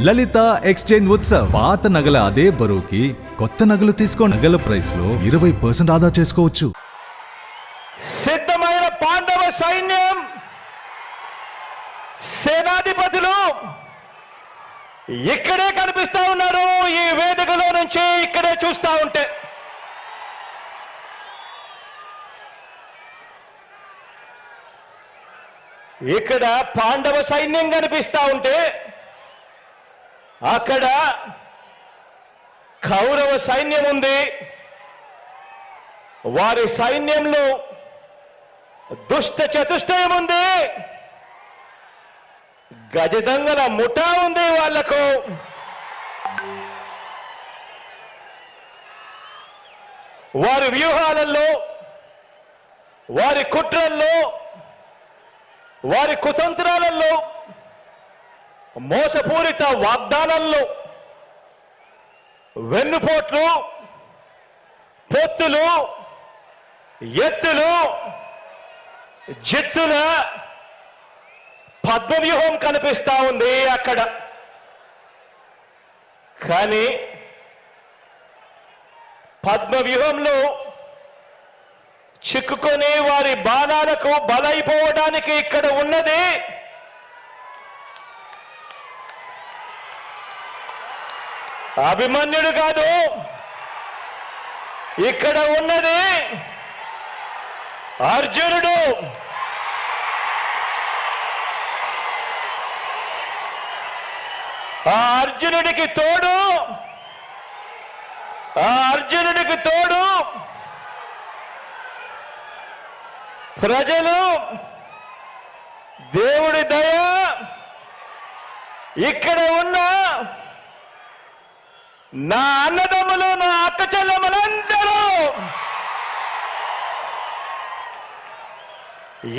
లలిత exchange Utsav. పాత నగల అదే బరువుకి కొత్త నగలు తీసుకో. నగల ప్రైస్ లో 20% ఆదా చేసుకోవచ్చు. సిద్ధమైన పాండవ సైన్యం, సేనాధిపతులు ఇక్కడే కనిపిస్తా ఉన్నారు. ఈ వేదికలో నుంచి ఇక్కడే చూస్తా ఉంటే ఇక్కడ పాండవ సైన్యం కనిపిస్తా ఉంటే అక్కడ కౌరవ సైన్యం ఉంది. వారి సైన్యంలో దుష్ట చతుష్టయం ఉంది, గజదంగల ముఠా ఉంది. వాళ్లకు వారి వ్యూహాలలో, వారి కుట్రల్లో, వారి కుతంత్రాలలో, మోసపూరిత వాగ్దానాల్లో, వెన్నుపోట్లు, పొత్తులు, ఎత్తులు, జిత్తుల పద్మవ్యూహం కనిపిస్తా ఉంది అక్కడ. కానీ పద్మవ్యూహంలో చిక్కుకొని వారి బాణాలకు బలైపోవడానికి ఇక్కడ ఉన్నది అభిమన్యుడు కాదు, ఇక్కడ ఉన్నది అర్జునుడు. ఆ అర్జునుడికి తోడు ప్రజలు, దేవుడి దయ, ఇక్కడ ఉన్న నా అన్నదమ్ములు, నా అక్క చెల్లెమ్మలందరూ,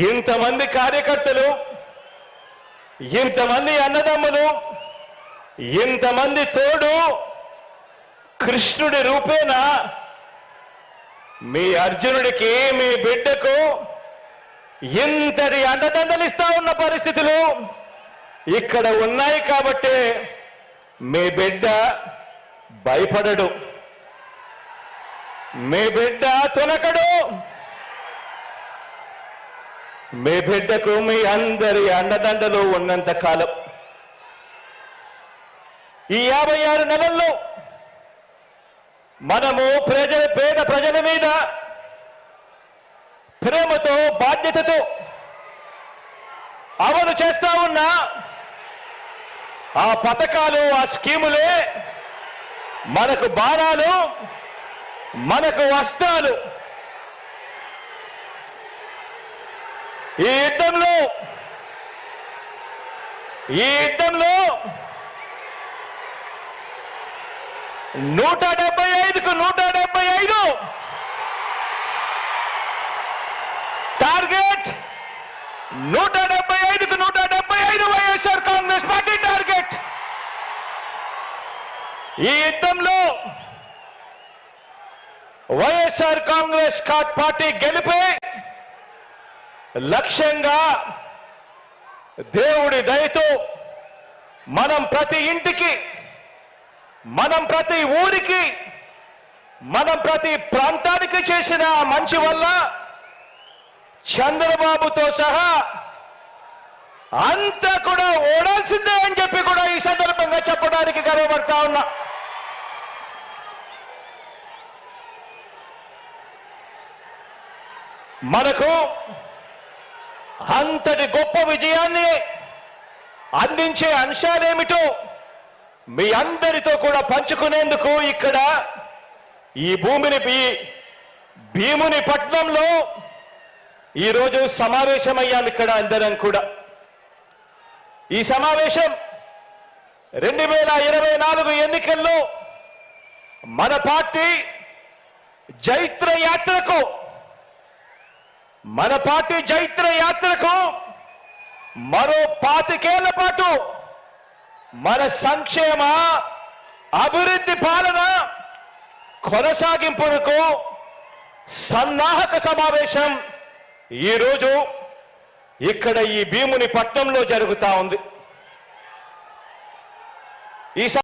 ఇంతమంది కార్యకర్తలు, ఇంతమంది అన్నదమ్ములు, ఇంతమంది తోడు కృష్ణుడి రూపేణ మీ అర్జునుడికి, మీ బిడ్డకు ఇంతటి అండదండలిస్తా ఉన్న పరిస్థితులు ఇక్కడ ఉన్నాయి. కాబట్టి మీ బిడ్డ భయపడడు, మీ బిడ్డ తునకడు. మీ బిడ్డకు మీ అందరి అండదండలు ఉన్నంత కాలం, ఈ 56 నెలల్లో మనము పేద ప్రజల మీద ప్రేమతో, బాధ్యతతో అమలు చేస్తా ఉన్న ఆ పథకాలు, ఆ స్కీములే మనకు బాణాలు, మనకు వస్త్రాలు. ఈ యుద్ధంలో 175కు 175 టార్గెట్, 175కు 175 వైఎస్ఆర్ కాంగ్రెస్ పార్టీ టార్గెట్. ఈ యుద్ధంలో వైఎస్ఆర్ కాంగ్రెస్ పార్టీ గెలిపే లక్ష్యంగా దేవుడి దయతో మనం ప్రతి ఇంటికి, మనం ప్రతి ఊరికి, మనం ప్రతి ప్రాంతానికి చేసిన మంచి వల్ల చంద్రబాబుతో సహా అంతా కూడా ఓడాల్సిందే అని చెప్పి కూడా ఈ సందర్భంగా చెప్పడానికి గర్వపడతా ఉన్నా. మనకు అంతటి గొప్ప విజయాన్ని అందించే అంశాలేమిటో మీ అందరితో కూడా పంచుకునేందుకు ఇక్కడ ఈ భీముని పట్నంలో ఈరోజు సమావేశమయ్యాం. ఇక్కడ అందరం కూడా ఈ సమావేశం 2024 ఎన్నికల్లో మన పార్టీ జైత్ర యాత్రకు మరో 25 ఏళ్ల పాటు మన సంక్షేమ, అభివృద్ధి పాలన కొనసాగింపునకు సన్నాహక సమావేశం ఈరోజు ఇక్కడ ఈ భీముని పట్నంలో జరుగుతా ఉంది. ఈ